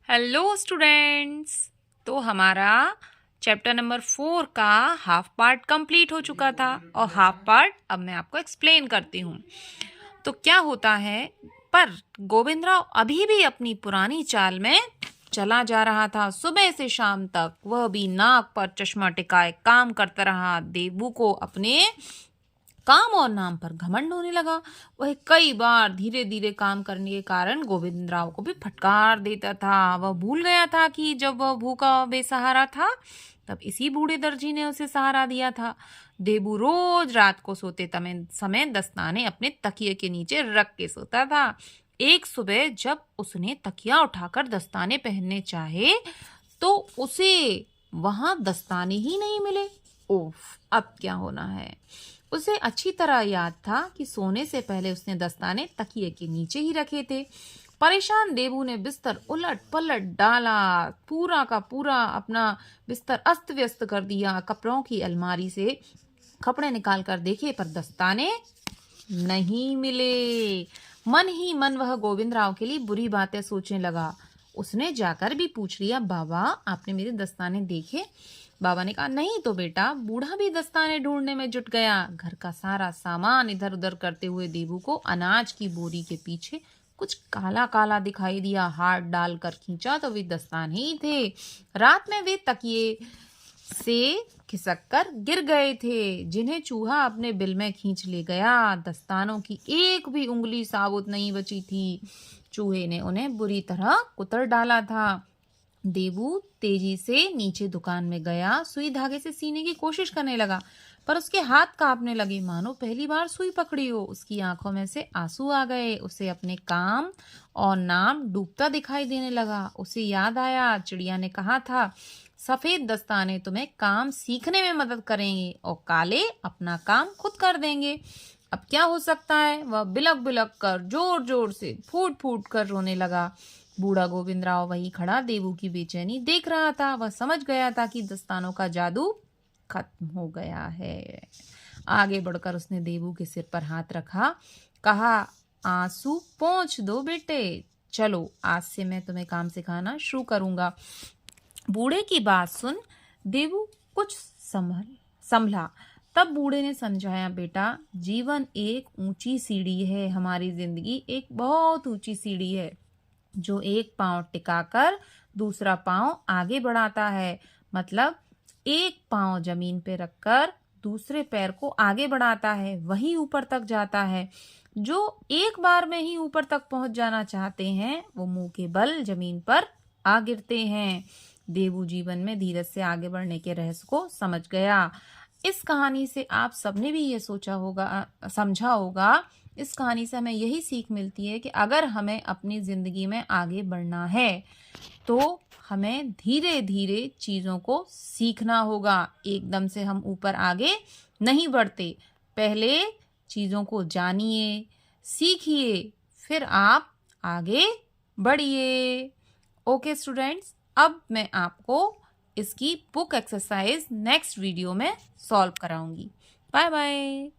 Hello students. तो हमारा chapter number 4 का हाफ पार्ट कंप्लीट हो चुका था और हाफ पार्ट अब मैं आपको एक्सप्लेन करती हूँ। तो क्या होता है, पर गोविंदराव अभी भी अपनी पुरानी चाल में चला जा रहा था। सुबह से शाम तक वह भी नाक पर चश्मा टिकाए काम करता रहा। देवू को अपने काम और नाम पर घमंड होने लगा। वह कई बार धीरे धीरे काम करने के कारण गोविंदराव को भी फटकार देता था। वह भूल गया था कि जब वह भूखा बेसहारा था तब इसी बूढ़े दर्जी ने उसे सहारा दिया था। देबू रोज रात को सोते समय दस्ताने अपने तकिए के नीचे रख के सोता था। एक सुबह जब उसने तकिया उठाकर दस्ताने पहनने चाहे तो उसे वहां दस्ताने ही नहीं मिले। ओफ, अब क्या होना है। उसे अच्छी तरह याद था कि सोने से पहले उसने दस्ताने तकिए के नीचे ही रखे थे। परेशान देबू ने बिस्तर उलट पलट डाला, पूरा का पूरा अपना बिस्तर अस्त व्यस्त कर दिया। कपड़ों की अलमारी से कपड़े निकाल कर देखे पर दस्ताने नहीं मिले। मन ही मन वह गोविंदराव के लिए बुरी बातें सोचने लगा। उसने जाकर भी पूछ लिया, बाबा आपने मेरे दस्ताने देखे? बाबा ने कहा, नहीं तो बेटा, बूढ़ा भी दस्ताने ढूंढने में जुट गया। घर का सारा सामान इधर उधर करते हुए देबू को अनाज की बोरी के पीछे कुछ काला काला दिखाई दिया। हाथ डालकर खींचा तो वे दस्ताने ही थे। रात में वे तकिए से खिसक कर गिर गए थे, जिन्हें चूहा अपने बिल में खींच ले गया। दस्तानों की एक भी उंगली साबुत नहीं बची थी। चूहे ने उन्हें बुरी तरह कुतर डाला था। देबू तेजी से नीचे दुकान में गया, सुई धागे से सीने की कोशिश करने लगा, पर उसके हाथ कांपने लगे मानो पहली बार सुई पकड़ी हो। उसकी आंखों में से आंसू आ गए। उसे अपने काम और नाम डूबता दिखाई देने लगा। उसे याद आया, चिड़िया ने कहा था, सफेद दस्ताने तुम्हें काम सीखने में मदद करेंगे और काले अपना काम खुद कर देंगे। अब क्या हो सकता है। वह बिलक बिलक कर जोर जोर से फूट फूट कर रोने लगा। बूढ़ा गोविंदराव वहीं खड़ा देवू की बेचैनी देख रहा था। वह समझ गया था कि दस्तानों का जादू खत्म हो गया है। आगे बढ़कर उसने देवू के सिर पर हाथ रखा, कहा, आंसू पोंछ दो बेटे, चलो आज से मैं तुम्हें काम सिखाना शुरू करूंगा। बूढ़े की बात सुन देवू कुछ संभला। तब बूढ़े ने समझाया, बेटा, जीवन एक ऊंची सीढ़ी है। हमारी जिंदगी एक बहुत ऊंची सीढ़ी है जो एक पांव टिकाकर दूसरा पांव आगे बढ़ाता है। मतलब एक पांव जमीन पे रखकर दूसरे पैर को आगे बढ़ाता है, वही ऊपर तक जाता है। जो एक बार में ही ऊपर तक पहुंच जाना चाहते हैं वो मुंह के बल जमीन पर आ गिरते हैं। देवू जीवन में धीरज से आगे बढ़ने के रहस्य को समझ गया। इस कहानी से आप सबने भी ये सोचा होगा, समझा होगा। इस कहानी से हमें यही सीख मिलती है कि अगर हमें अपनी जिंदगी में आगे बढ़ना है तो हमें धीरे धीरे चीजों को सीखना होगा। एकदम से हम ऊपर आगे नहीं बढ़ते। पहले चीजों को जानिए, सीखिए, फिर आप आगे बढ़िए। ओके स्टूडेंट्स, अब मैं आपको इसकी बुक एक्सरसाइज नेक्स्ट वीडियो में सॉल्व कराऊंगी। Bye bye.